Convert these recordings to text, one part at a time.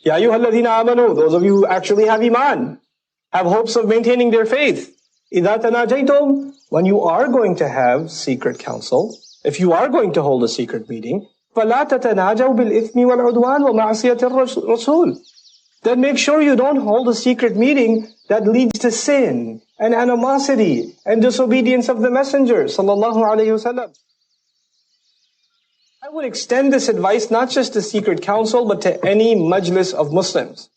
Ya ayyuhalladhina amanu, those of you who actually have iman, have hopes of maintaining their faith. إِذَا تَنَاجَيْتُمْ, when you are going to have secret counsel, if you are going to hold a secret meeting, فَلَا تَتَنَاجَوْا بِالْإِثْمِ وَالْعُدْوَانِ وَمَعْصِيَةِ الرَّسُولِ, then make sure you don't hold a secret meeting that leads to sin and animosity and disobedience of the Messenger sallallahu alaihi wasallam. I would extend this advice not just to secret council, but to any majlis of Muslims,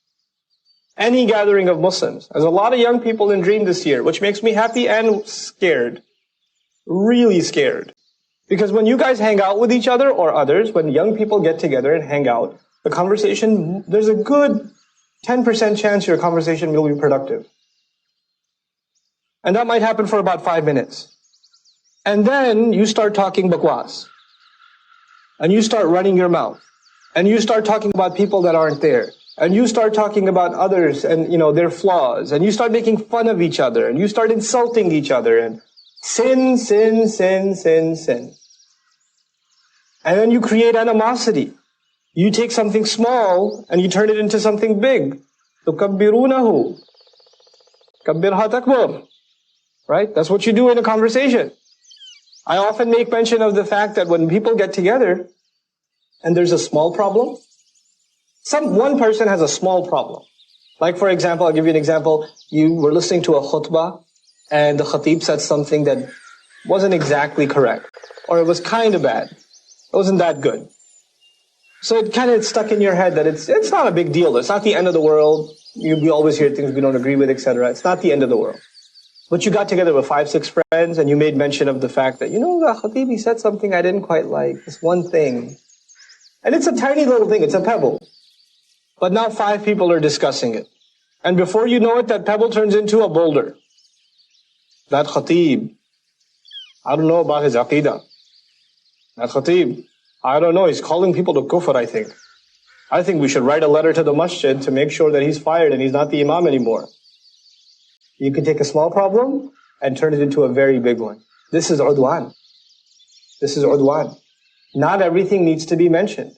any gathering of Muslims. There's a lot of young people in Dream this year, which makes me happy and scared, really scared. Because when you guys hang out with each other or others, when young people get together and hang out, the conversation, there's a good 10% chance your conversation will be productive. And that might happen for about 5 minutes. And then you start talking bakwas. And you start running your mouth. And you start talking about people that aren't there. And you start talking about others and, their flaws. And you start making fun of each other. And you start insulting each other. And sin, sin, sin, sin, sin. And then you create animosity. You take something small and you turn it into something big. تُكَبِّرُونَهُ كَبِّرْهَا تَكْبُرْ. Right? That's what you do in a conversation. I often make mention of the fact that when people get together and there's a small problem, one person has a small problem. Like for example, I'll give you an example. You were listening to a khutbah and the khatib said something that wasn't exactly correct. Or it was kind of bad. It wasn't that good. So it kind of stuck in your head that it's not a big deal. It's not the end of the world. We always hear things we don't agree with, etc. It's not the end of the world. But you got together with 5, 6 friends and you made mention of the fact that, the Khatib, he said something I didn't quite like. This one thing. And it's a tiny little thing. It's a pebble. But now 5 people are discussing it. And before you know it, that pebble turns into a boulder. That Khatib, I don't know about his aqidah. That Khatib, I don't know, he's calling people to kufr, I think. I think we should write a letter to the masjid to make sure that he's fired and he's not the imam anymore. You can take a small problem and turn it into a very big one. This is udwan. This is udwan. Not everything needs to be mentioned.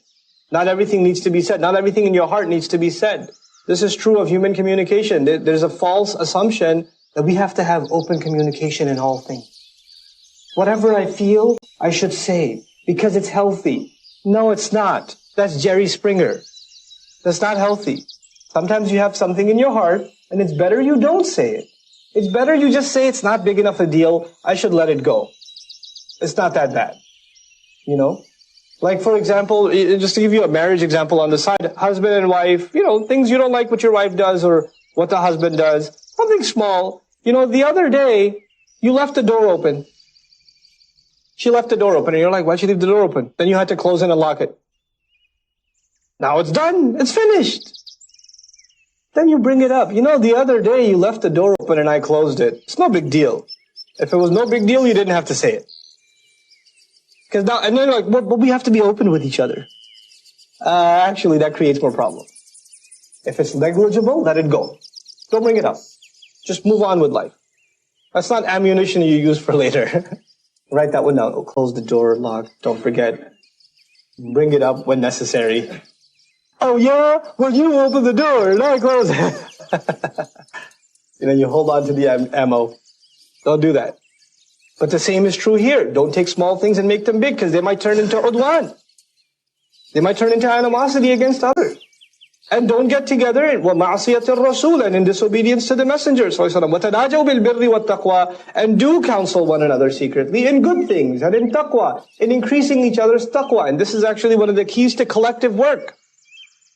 Not everything needs to be said. Not everything in your heart needs to be said. This is true of human communication. There's a false assumption that we have to have open communication in all things. Whatever I feel, I should say, because it's healthy. No, it's not. That's Jerry Springer. That's not healthy. Sometimes you have something in your heart, and it's better you don't say it. It's better you just say it's not big enough a deal, I should let it go. It's not that bad. Like for example, just to give you a marriage example on the side, husband and wife, things you don't like what your wife does or what the husband does, something small. The other day, you left the door open. She left the door open and you're like, why'd she leave the door open? Then you had to close it and lock it. Now it's done. It's finished. Then you bring it up. The other day you left the door open and I closed it. It's no big deal. If it was no big deal, you didn't have to say it. And then you're like, but we have to be open with each other. Actually, that creates more problems. If it's negligible, let it go. Don't bring it up. Just move on with life. That's not ammunition you use for later. Write that one down. Close the door, lock, don't forget. Bring it up when necessary. Oh yeah? Well, you open the door and I close it. You hold on to the ammo. Don't do that. But the same is true here. Don't take small things and make them big because they might turn into udwan. They might turn into animosity against others. And don't get together in وَمَعْصِيَةِ الرَّسُولِ and in disobedience to the Messenger وَتَنَاجَوْا بِالْبِرِّ وَالتَّقْوَى and do counsel one another secretly in good things and in taqwa, in increasing each other's taqwa. And this is actually one of the keys to collective work.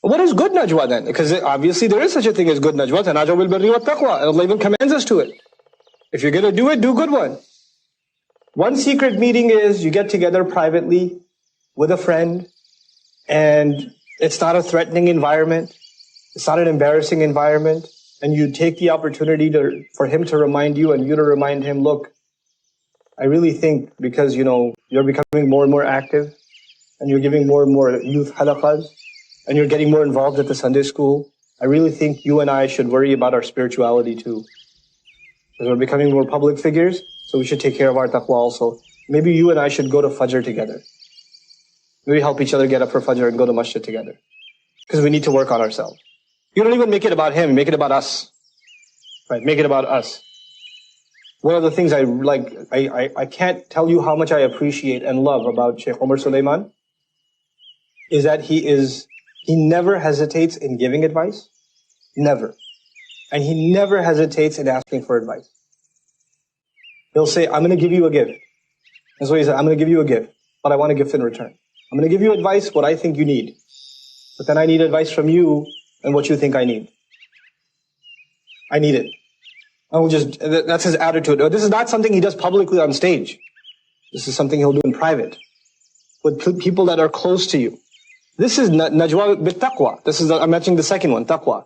What is good najwa then? Because obviously there is such a thing as good najwa. تَنَاجَوْا بِالْبِرِّ وَالتَّقْوَى. Allah even commands us to it. If you're going to do it, do a good one. One secret meeting is you get together privately with a friend and it's not a threatening environment. It's not an embarrassing environment. And you take the opportunity for him to remind you and you to remind him, look, I really think because, you're becoming more and more active and you're giving more and more youth halaqas and you're getting more involved at the Sunday school, I really think you and I should worry about our spirituality too. Because we're becoming more public figures, so we should take care of our taqwa also. Maybe you and I should go to Fajr together. Maybe help each other get up for Fajr and go to Masjid together. Because we need to work on ourselves. You don't even make it about him, make it about us. Right, make it about us. One of the things I like, I can't tell you how much I appreciate and love about Sheikh Omar Sulaiman is that he never hesitates in giving advice. Never. And he never hesitates in asking for advice. He'll say, I'm going to give you a gift. That's what he said, I'm going to give you a gift, but I want a gift in return. I'm going to give you advice, what I think you need. But then I need advice from you and what you think I need. I need it. That's his attitude. This is not something he does publicly on stage. This is something he'll do in private with people that are close to you. This is najwa bit taqwa. I'm mentioning the second one, taqwa.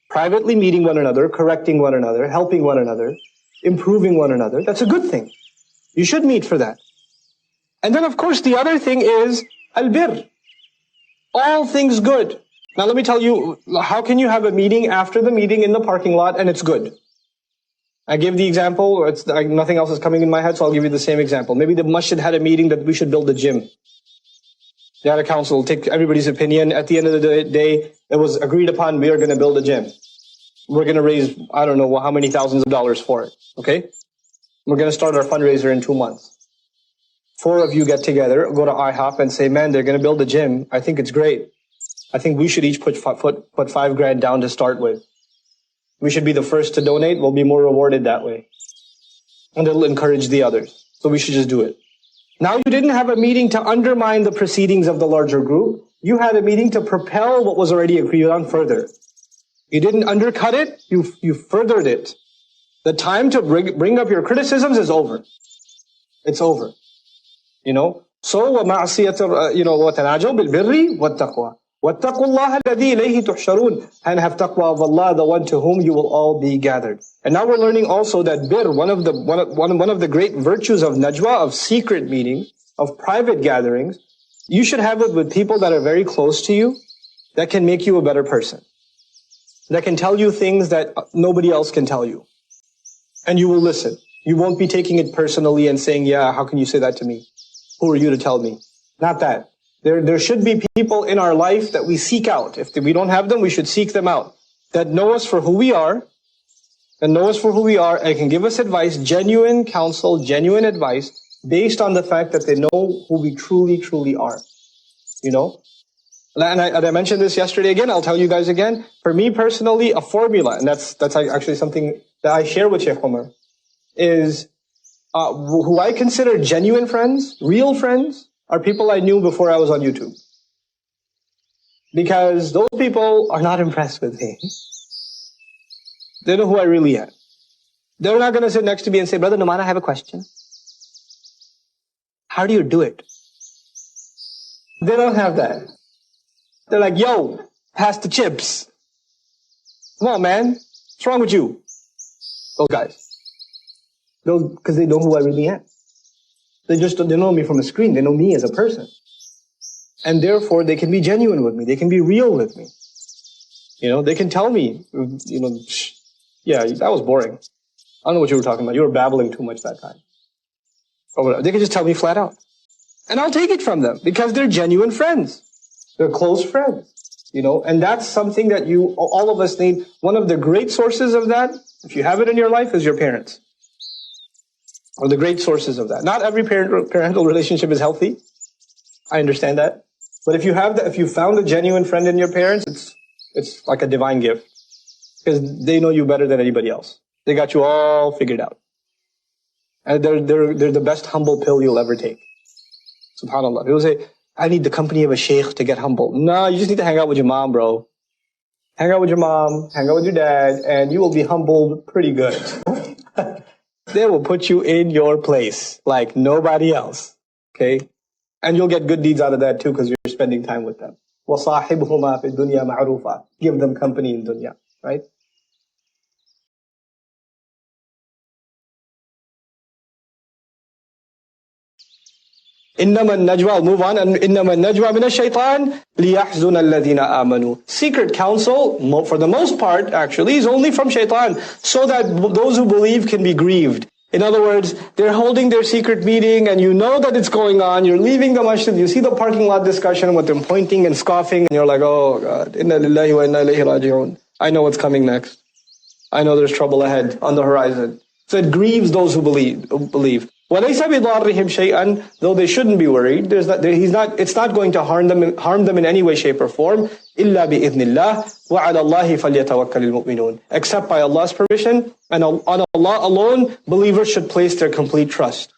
Privately meeting one another, correcting one another, helping one another, improving one another. That's a good thing. You should meet for that. And then of course the other thing is al-birr. All things good. Now let me tell you, how can you have a meeting after the meeting in the parking lot and it's good? I gave the example, nothing else is coming in my head, so I'll give you the same example. Maybe the masjid had a meeting that we should build a gym. They had a council, take everybody's opinion. At the end of the day, it was agreed upon, we are going to build a gym. We're going to raise, I don't know how many thousands of dollars for it, okay? We're going to start our fundraiser in 2 months. 4 of you get together, go to IHOP and say, man, they're going to build a gym. I think it's great. I think we should each put $5,000 down to start with. We should be the first to donate. We'll be more rewarded that way. And it'll encourage the others. So we should just do it. Now you didn't have a meeting to undermine the proceedings of the larger group. You had a meeting to propel what was already agreed on further. You didn't undercut it. You furthered it. The time to bring up your criticisms is over. It's over. So وَمَعْصِيَةَ وَتَنَاجَوْا بِالْبِرِّ وَالتَّقْوَى وَاتَّقُوا اللَّهَ الَّذِي إِلَيْهِ تُحْشَرُونَ and have taqwa of Allah, the one to whom you will all be gathered. And now we're learning also that birr, one of the great virtues of najwa, of secret meetings, of private gatherings, you should have it with people that are very close to you, that can make you a better person, that can tell you things that nobody else can tell you. And you will listen. You won't be taking it personally and saying, yeah, how can you say that to me? Who are you to tell me? Not that. There should be people in our life that we seek out. If we don't have them, we should seek them out. That know us for who we are, and can give us advice, genuine counsel, genuine advice, based on the fact that they know who we truly, truly are. And I mentioned this yesterday again, I'll tell you guys again. For me personally, a formula, and that's actually something that I share with Sheikh Omar, is who I consider genuine friends, real friends, are people I knew before I was on YouTube. Because those people are not impressed with me. They know who I really am. They're not going to sit next to me and say, Brother Numan, I have a question. How do you do it? They don't have that. They're like, yo, pass the chips. Come on, man. What's wrong with you? Those guys. Because they know who I really am. They know me from a screen. They know me as a person. And therefore, they can be genuine with me. They can be real with me. They can tell me, yeah, that was boring. I don't know what you were talking about. You were babbling too much that time. Or whatever. They can just tell me flat out. And I'll take it from them because they're genuine friends. They're close friends. And that's something that all of us need. One of the great sources of that, if you have it in your life, is your parents. Or the great sources of that. Not every parental relationship is healthy. I understand that. But if you found a genuine friend in your parents, it's like a divine gift. Because they know you better than anybody else. They got you all figured out. And they're the best humble pill you'll ever take. SubhanAllah. People say, I need the company of a sheikh to get humble. No, you just need to hang out with your mom, bro. Hang out with your mom, hang out with your dad, and you will be humbled pretty good. They will put you in your place like nobody else. Okay? And you'll get good deeds out of that too because you're spending time with them. وَصَاحِبْهُمَا فِي الدُّنْيَا مَعْرُوفًا. Give them company in dunya. Right? إِنَّمَا النَّجْوَى, move on, and إِنَّمَا النَّجْوَى مِنَ الشَّيْطَانِ لِيَحْزُنَ الَّذِينَ آمَنُوا. Secret counsel, for the most part, actually, is only from shaitan, so that those who believe can be grieved. In other words, they're holding their secret meeting, and you know that it's going on, you're leaving the masjid, you see the parking lot discussion with them pointing and scoffing, and you're like, oh God, inna lillahi wa inna ilayhi raji'un. I know what's coming next. I know there's trouble ahead on the horizon. So it grieves those who believe. وَلَيْسَ بِضَارِّهِمْ شَيْئًا, though they shouldn't be worried. It's not going to harm them in any way, shape, or form. إِلَّا بِإِذْنِ اللَّهِ وَعَلَى اللَّهِ فَلْيَتَوَكَّلِ الْمُؤْمِنُونَ. Except by Allah's permission, and on Allah alone, believers should place their complete trust.